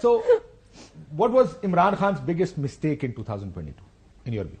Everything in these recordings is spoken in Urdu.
So, what was Imran Khan's biggest mistake in 2022, in your view?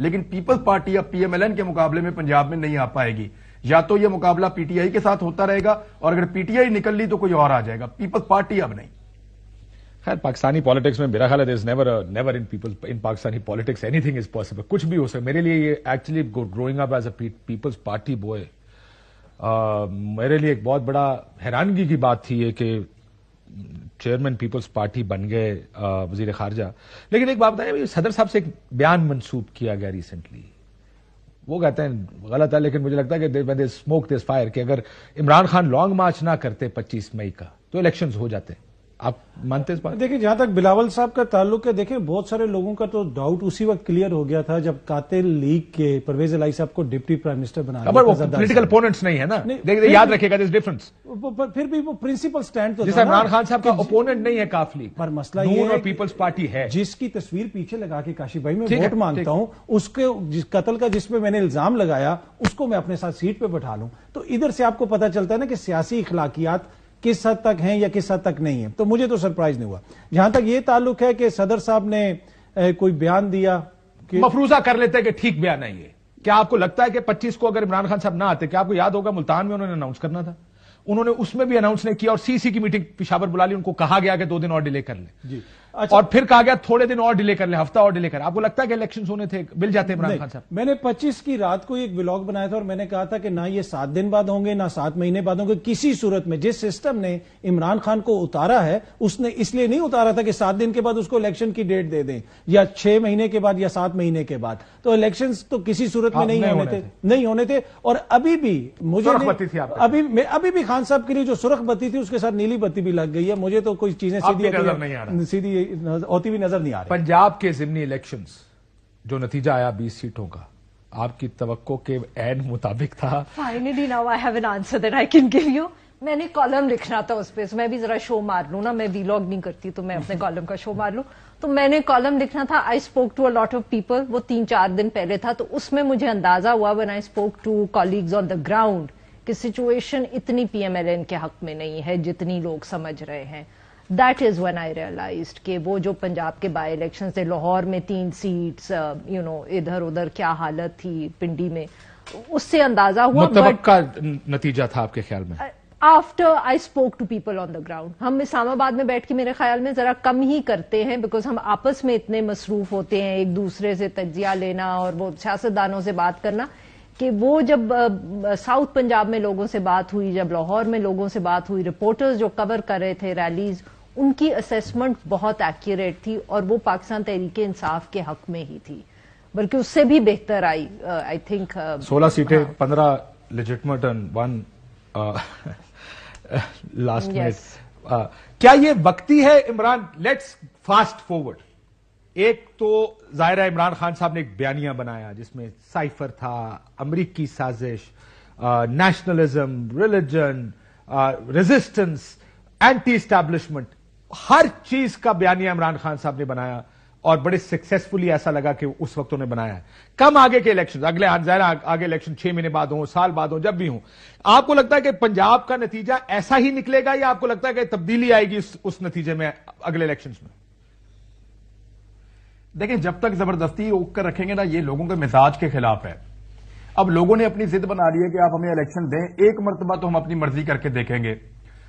لیکن پیپلز پارٹی یا پی ایم ایل این کے مقابلے میں پنجاب میں نہیں آ پائے گی. یا تو یہ مقابلہ پی ٹی آئی کے ساتھ ہوتا رہے گا, اور اگر پی ٹی آئی نکل لی تو کوئی اور آ جائے گا, پیپلز پارٹی اب نہیں. خیر پاکستانی پالیٹکس میں میرا خیال ہے never in Pakistani politics anything is possible. کچھ بھی ہو سکتا. میرے لیے یہ actually growing up as a People's Party boy میرے لیے ایک بہت بڑا حیرانگی کی بات تھی یہ کہ چیئرمین پیپلز پارٹی بن گئے وزیر خارجہ. لیکن ایک بات بتائیں, صدر صاحب سے ایک بیان منسوب کیا گیا ریسنٹلی, وہ کہتے ہیں غلط ہے لیکن مجھے لگتا ہے کہ اسموک دس فائر, کہ اگر عمران خان لانگ مارچ نہ کرتے 25 مئی کا تو الیکشنز ہو جاتے. آپ مانتے اس بات؟ دیکھیں جہاں تک بلاول صاحب کا تعلق ہے, دیکھیں بہت سارے لوگوں کا تو ڈاؤٹ اسی وقت کلیئر ہو گیا تھا جب قاتل لیگ کے پرویز الہی صاحب کو ڈپٹی پرائم منسٹر بنا دیا. وہ پولیٹیکل اپوننٹس نہیں ہے نا, یاد رکھے گا دس ڈفرنس. پھر بھی وہ پرنسپل سٹینڈ تو جیسے عمران خان صاحب کا اپوننٹ نہیں ہے کاف لیگ, پر مسئلہ یہ اور ہے پیپلز پارٹی ہے جس کی تصویر پیچھے لگا کے کاشف بھائی میں ووٹ مانگتا ہوں, اس کے قتل کا جس پہ میں نے الزام لگایا اس کو میں اپنے ساتھ سیٹ پہ بٹھا لوں, تو ادھر سے آپ کو پتا چلتا ہے نا کہ سیاسی اخلاقیات کس حد تک ہیں یا کس حد تک نہیں ہے. تو مجھے تو سرپرائز نہیں ہوا. جہاں تک یہ تعلق ہے کہ صدر صاحب نے کوئی بیان دیا کہ مفروضہ کر لیتے ہیں کہ ٹھیک بیان ہے یہ, کیا آپ کو لگتا ہے کہ 25 کو اگر عمران خان صاحب نہ آتے, کیا آپ کو یاد ہوگا ملتان میں انہوں نے اناؤنس کرنا تھا, انہوں نے اس میں بھی اناؤنس نہیں کیا, اور سی سی کی میٹنگ پشاور بلا لی, ان کو کہا گیا کہ 2 دن اور ڈیلے کر لیں جی, اور پھر کہا گیا تھوڑے دن اور ڈیلے کر لیں, ہفتہ اور ڈیلے کر. آپ کو لگتا ہے کہ الیکشنز ہونے تھے, مل جاتے عمران خان صاحب؟ میں نے 25 کی رات کو ایک ولاگ بنایا تھا اور میں نے کہا تھا کہ نہ یہ 7 دن بعد ہوں گے نہ 7 مہینے بعد ہوں گے, کسی صورت میں جس سسٹم نے عمران خان کو اتارا ہے اس نے اس لیے نہیں اتارا تھا کہ 7 دن کے بعد اس کو الیکشن کی ڈیٹ دے دیں یا 6 مہینے کے بعد یا 7 مہینے کے بعد. تو الیکشنز تو کسی صورت میں نہیں ہونے تھے. اور ابھی بھی مجھے ابھی بھی خان صاحب کے لیے جو سرخ بتی تھی اس کے ساتھ نیلی بتی بھی لگ گئی ہے. مجھے تو کوئی چیزیں سیدھی ہوتی ہوئی نظر نہیں آ رہی. پنجاب کے ضمنی الیکشنز جو نتیجہ آیا 20 سیٹوں کا, آپ کی توقع کے عین مطابق تھا؟ Finally now I have an answer that I can give you. میں نے کالم لکھنا تھا اس پہ, میں بھی ذرا شو مار لوں نا, میں ویلاگ نہیں کرتی تو میں اپنے کالم کا شو مار لوں. تو میں نے کالم لکھنا تھا I spoke to a lot of people, وہ 3-4 دن پہلے تھا, تو اس میں مجھے اندازہ ہوا when I spoke to colleagues on the ground کہ سچویشن اتنی پی ایم ایل این کے حق میں نہیں ہے جتنی لوگ سمجھ رہے ہیں. That is when I realised کہ وہ جو پنجاب کے بائی الیکشن تھے, لاہور میں 3 سیٹس, ادھر ادھر کیا حالت تھی پنڈی میں, اس سے اندازہ ہوا. متوقع نتیجہ تھا آپ کے خیال میں؟ After I spoke to people on the ground. ہم اسلام آباد میں بیٹھ کے میرے خیال میں ذرا کم ہی کرتے ہیں, بیکاز ہم آپس میں اتنے مصروف ہوتے ہیں ایک دوسرے سے تجزیہ لینا اور وہ سیاستدانوں سے بات کرنا, کہ وہ جب ساؤتھ پنجاب میں لوگوں سے بات ہوئی, جب لاہور میں لوگوں سے بات ہوئی, رپورٹرز جو کور کر رہے تھے ریلیز, ان کی اسیسمنٹ بہت ایکوریٹ تھی اور وہ پاکستان تحریک انصاف کے حق میں ہی تھی, بلکہ اس سے بھی بہتر آئی. آئی تھنک 16 سیٹیں, 15 لیجٹمیٹ اینڈ 1 لاسٹ منٹ. کیا یہ وقتی ہے عمران؟ Let's fast forward. ایک تو ظاہر ہے عمران خان صاحب نے ایک بیانیہ بنایا جس میں سائفر تھا, امریکی سازش, nationalism, religion, resistance, anti establishment, ہر چیز کا بیانیہ عمران خان صاحب نے بنایا اور بڑے سکسیسفلی ایسا لگا کہ اس وقت انہوں نے بنایا ہے. کم آگے کے الیکشن, اگلے ظاہر آگے الیکشن 6 مہینے بعد ہوں, سال بعد ہوں, جب بھی ہوں, آپ کو لگتا ہے کہ پنجاب کا نتیجہ ایسا ہی نکلے گا یا آپ کو لگتا ہے کہ تبدیلی آئے گی اس نتیجے میں اگلے الیکشنز میں؟ دیکھیں جب تک زبردستی روک کر رکھیں گے نا, یہ لوگوں کے مزاج کے خلاف ہے. اب لوگوں نے اپنی ضد بنا لی ہے کہ آپ ہمیں الیکشن دیں, ایک مرتبہ تو ہم اپنی مرضی کر کے دیکھیں گے,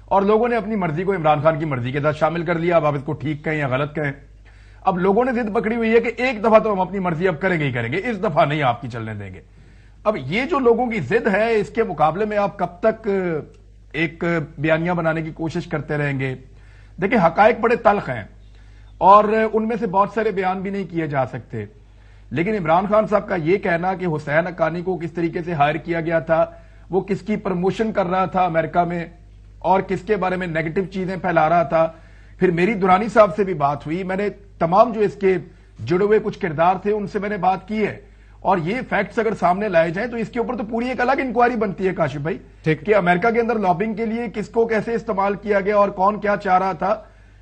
اور لوگوں نے اپنی مرضی کو عمران خان کی مرضی کے ساتھ شامل کر لیا. اب آپ اس کو ٹھیک کہیں یا غلط کہیں, اب لوگوں نے ضد پکڑی ہوئی ہے کہ ایک دفعہ تو ہم اپنی مرضی اب کریں گے ہی کریں گے, اس دفعہ نہیں آپ کی چلنے دیں گے. اب یہ جو لوگوں کی ضد ہے, اس کے مقابلے میں آپ کب تک ایک بیانیہ بنانے کی کوشش کرتے رہیں گے؟ دیکھیں حقائق بڑے تلخ ہیں اور ان میں سے بہت سارے بیان بھی نہیں کیے جا سکتے, لیکن عمران خان صاحب کا یہ کہنا کہ حسین حقانی کو کس طریقے سے ہائر کیا گیا تھا, وہ کس کی پروموشن کر رہا تھا امریکہ میں اور کس کے بارے میں نیگیٹو چیزیں پھیلا رہا تھا. پھر میری دورانی صاحب سے بھی بات ہوئی, میں نے تمام جو اس کے جڑے ہوئے کچھ کردار تھے ان سے میں نے بات کی ہے, اور یہ فیکٹس اگر سامنے لائے جائیں تو اس کے اوپر تو پوری ایک الگ انکوائری بنتی ہے کاشف بھائی, کہ امریکہ کے اندر لابنگ کے لیے کس کو کیسے استعمال کیا گیا اور کون کیا چاہ رہا تھا.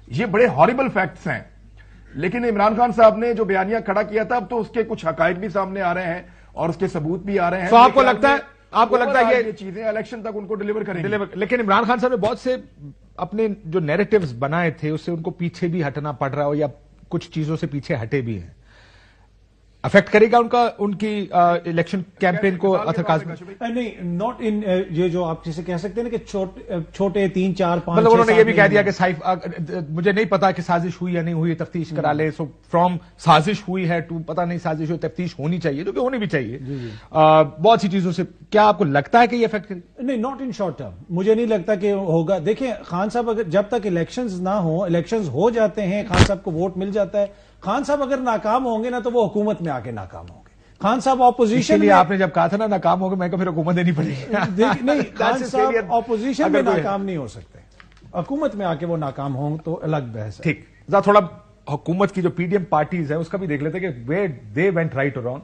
یہ بڑے ہارریبل فیکٹس ہیں. لیکن عمران خان صاحب نے جو بیانیہ کھڑا کیا تھا, اب تو اس کے کچھ حقائق بھی سامنے آ رہے ہیں اور اس کے ثبوت بھی آ رہے ہیں. تو آپ کو لگتا ہے یہ چیزیں الیکشن تک ان کو ڈیلیور کریں گے. لیکن عمران خان صاحب نے بہت سے اپنے جو نیریٹیوز بنائے تھے اس سے ان کو پیچھے بھی ہٹنا پڑ رہا ہو یا کچھ چیزوں سے پیچھے ہٹے بھی ہیں. افیکٹ کرے گا ان کی الیکشن کیمپین کو اتھرکاز میں؟ نہیں، ناٹ ان یہ جو آپ کسی کہہ سکتے ہیں نا کہ چھوٹے 3 4 5 مطلب انہوں نے یہ بھی کہہ دیا کہ مجھے نہیں پتا کہ سازش ہوئی یا نہیں ہوئی، تفتیش کرا لے. سو فرام سازش ہوئی ہے ٹو پتا نہیں سازش ہوئی، تفتیش ہونی چاہیے، جو کہ ہونی بھی چاہیے. بہت سی چیزوں سے کیا آپ کو لگتا ہے کہ یہ افیکٹ کرے؟ نہیں، ناٹ ان شارٹ ٹرم مجھے نہیں لگتا کہ ہوگا. دیکھیں خان صاحب اگر جب تک الیکشنز نہ ہوں، الیکشنز ہو جاتے ہیں، خان صاحب کو ووٹ مل جاتا ہے. خان صاحب اگر ناکام ہوں گے نا تو وہ حکومت میں آ کے ناکام ہوں گے. خان صاحب اپوزیشن میں، آپ نے جب کہا تھا نا ناکام ہو گئے، میں کہ پھر حکومت دینی پڑے گی. نہیں، خان صاحب اپوزیشن میں ناکام نہیں ہو سکتے، حکومت میں آ کے وہ ناکام ہوں تو الگ بحث ہے. ٹھیک، تھوڑا حکومت کی جو پی ڈی ایم پارٹیز ہیں اس کا بھی دیکھ لیتے کہ ویئر دے وینٹ رائٹ اور رانگ.